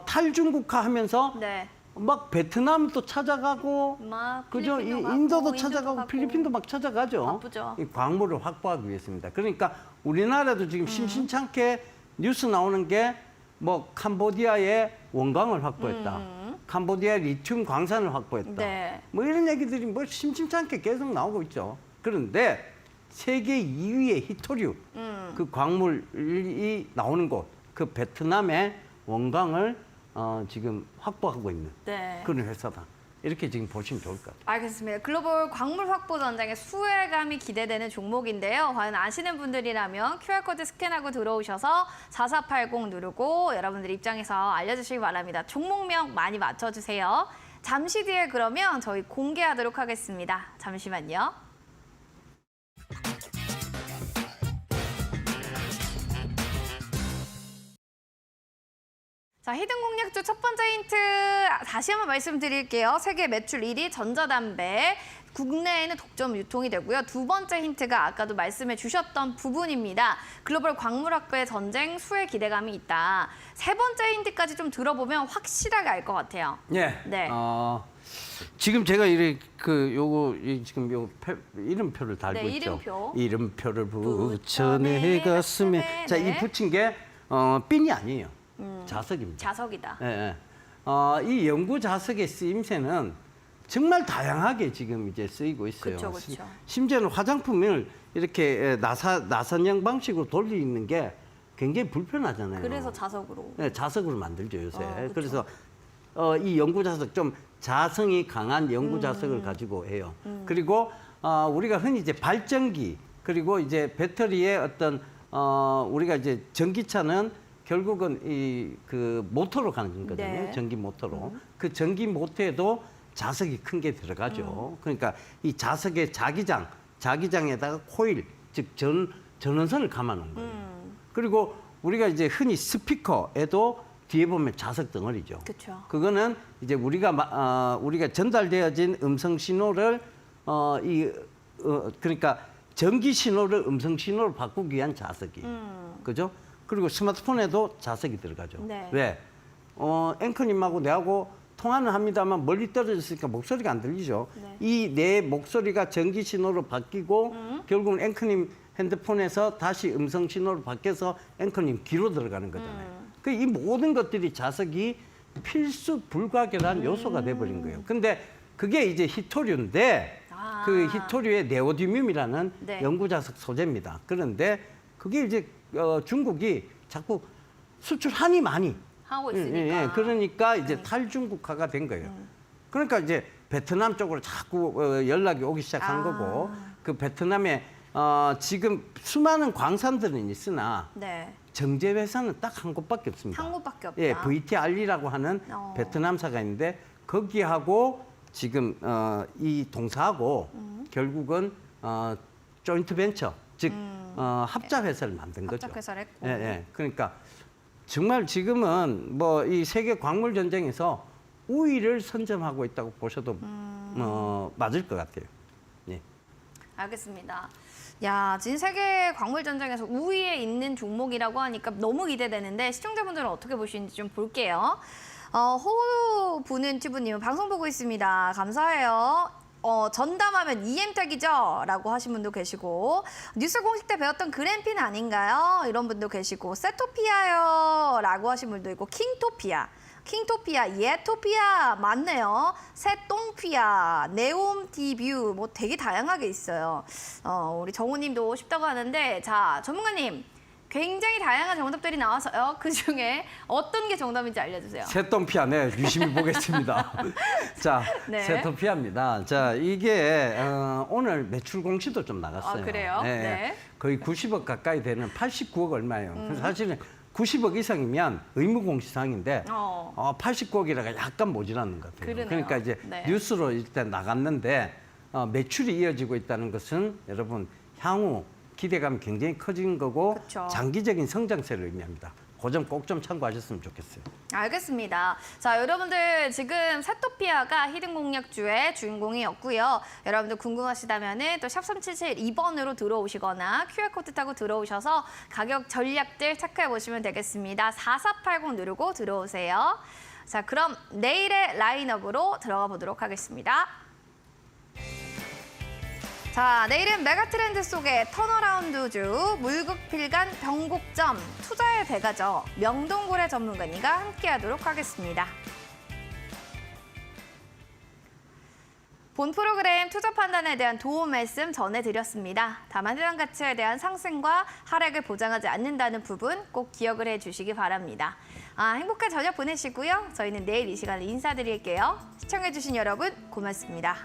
탈중국화하면서 네. 막 베트남도 찾아가고, 막 그죠? 필리핀도 인도도 가고, 찾아가고 가고. 필리핀도 막 찾아가죠. 바쁘죠. 이 광물을 확보하기 위해서입니다. 그러니까 우리나라도 지금 심심찮게 뉴스 나오는 게 뭐 캄보디아의 원광을 확보했다, 캄보디아 리튬 광산을 확보했다, 네. 뭐 이런 얘기들이 뭐 심심찮게 계속 나오고 있죠. 그런데 세계 2위의 히토류, 그 광물이 나오는 곳, 그 베트남의 원광을 지금 확보하고 있는 네. 그런 회사다. 이렇게 지금 보시면 좋을 것 같아요. 알겠습니다. 글로벌 광물 확보 전장의 수혜감이 기대되는 종목인데요. 과연 아시는 분들이라면 QR코드 스캔하고 들어오셔서 4480 누르고 여러분들 입장에서 알려주시기 바랍니다. 종목명 많이 맞춰주세요. 잠시 뒤에 그러면 저희 공개하도록 하겠습니다. 잠시만요. 자, 히든 공략주 첫 번째 힌트 다시 한번 말씀드릴게요. 세계 매출 1위 전자담배. 국내에는 독점 유통이 되고요. 두 번째 힌트가 아까도 말씀해 주셨던 부분입니다. 글로벌 광물 확보의 전쟁 수혜 기대감이 있다. 세 번째 힌트까지 좀 들어보면 확실하게 알 것 같아요. 네. 네. 지금 제가 지금 이름표를 달고 네, 있죠. 이름표. 이름표를 붙여 내 가슴에. 자, 이 네. 붙인 게 핀이 아니에요. 자석입니다. 자석이다. 예, 예. 이 연구 자석의 쓰임새는 정말 다양하게 지금 이제 쓰이고 있어요. 그쵸, 그쵸. 심지어는 화장품을 이렇게 나선형 방식으로 돌리는 게 굉장히 불편하잖아요. 그래서 자석으로. 네, 자석으로 만들죠 요새. 그쵸. 그래서 이 연구 자석 좀 자성이 강한 연구 자석을 가지고 해요. 그리고 우리가 흔히 이제 발전기 그리고 이제 배터리의 어떤 우리가 이제 전기차는 결국은 이 그 모터로 가는 거잖아요. 네. 전기 모터로. 그 전기 모터에도 자석이 큰 게 들어가죠. 그러니까 이 자석의 자기장에다가 코일, 즉 전원선을 감아 놓은 거예요. 그리고 우리가 이제 흔히 스피커에도 뒤에 보면 자석 덩어리죠. 그렇죠. 그거는 이제 우리가 전달되어진 음성 신호를 그러니까 전기 신호를 음성 신호로 바꾸기 위한 자석이, 그죠? 그리고 스마트폰에도 자석이 들어가죠. 네. 왜? 앵커님하고 내하고 통화는 합니다만 멀리 떨어져 있으니까 목소리가 안 들리죠. 네. 이 내 목소리가 전기 신호로 바뀌고 결국은 앵커님 핸드폰에서 다시 음성 신호로 바뀌어서 앵커님 귀로 들어가는 거잖아요. 그 이 모든 것들이 자석이 필수 불가결한 요소가 돼버린 거예요. 근데 그게 이제 히토류인데 그 히토류의 네오디뮴이라는 네. 연구 자석 소재입니다. 그런데 그게 이제 중국이 자꾸 수출하니 많이 하고 있으니까. 그러니까 이제 탈중국화가 된 거예요. 그러니까 이제 베트남 쪽으로 자꾸 연락이 오기 시작한 거고 그 베트남에 지금 수많은 광산들은 있으나 네. 정제 회사는 딱 한 곳밖에 없습니다. 한 곳밖에 없다. 예, VTR이라고 하는 베트남사가 있는데 거기하고 지금 이 동사하고 결국은 조인트 벤처 즉 합작 회사를 만든 거죠. 합작 회사를 했고. 예, 예. 그러니까 정말 지금은 뭐 이 세계 광물 전쟁에서 우위를 선점하고 있다고 보셔도 맞을 것 같아요. 예. 알겠습니다. 야, 지금 세계 광물 전쟁에서 우위에 있는 종목이라고 하니까 너무 기대되는데 시청자분들은 어떻게 보시는지 좀 볼게요. 호우 부는 튜브님은 방송 보고 있습니다. 감사해요. 전담하면 EM택이죠? 라고 하신 분도 계시고 뉴스 공식 때 배웠던 그램핀 아닌가요? 이런 분도 계시고 세토피아요? 라고 하신 분도 있고 킹토피아, 예토피아 맞네요. 새똥피아, 네옴티뷰 뭐 되게 다양하게 있어요. 우리 정우님도 쉽다고 하는데 자 전문가님 굉장히 다양한 정답들이 나와서요. 그중에 어떤 게 정답인지 알려주세요. 새똥피아, 네, 유심히 보겠습니다. 자, 네. 새똥피아입니다. 자, 이게 오늘 매출 공시도 좀 나갔어요. 그래요? 네. 거의 90억 가까이 되는 89억 얼마예요. 사실은 90억 이상이면 의무 공시상인데 89억이라가 약간 모자라는 것 같아요. 그러네요. 그러니까 이제 네. 뉴스로 일단 나갔는데 매출이 이어지고 있다는 것은 여러분 향후 기대감이 굉장히 커진 거고 그쵸. 장기적인 성장세를 의미합니다. 그 점 꼭 좀 참고하셨으면 좋겠어요. 알겠습니다. 자, 여러분들 지금 세토피아가 히든 공략주의 주인공이었고요. 여러분들 궁금하시다면은 또 샵 3772번으로 들어오시거나 QR코드 타고 들어오셔서 가격 전략들 체크해 보시면 되겠습니다. 4480 누르고 들어오세요. 자, 그럼 내일의 라인업으로 들어가 보도록 하겠습니다. 자, 내일은 메가트렌드 속의 턴어라운드주, 물극필간 변곡점, 투자의 대가죠. 명동고래 전문가님과 함께하도록 하겠습니다. 본 프로그램 투자 판단에 대한 도움 말씀 전해드렸습니다. 다만 해당 가치에 대한 상승과 하락을 보장하지 않는다는 부분 꼭 기억을 해주시기 바랍니다. 행복한 저녁 보내시고요. 저희는 내일 이 시간에 인사드릴게요. 시청해주신 여러분 고맙습니다.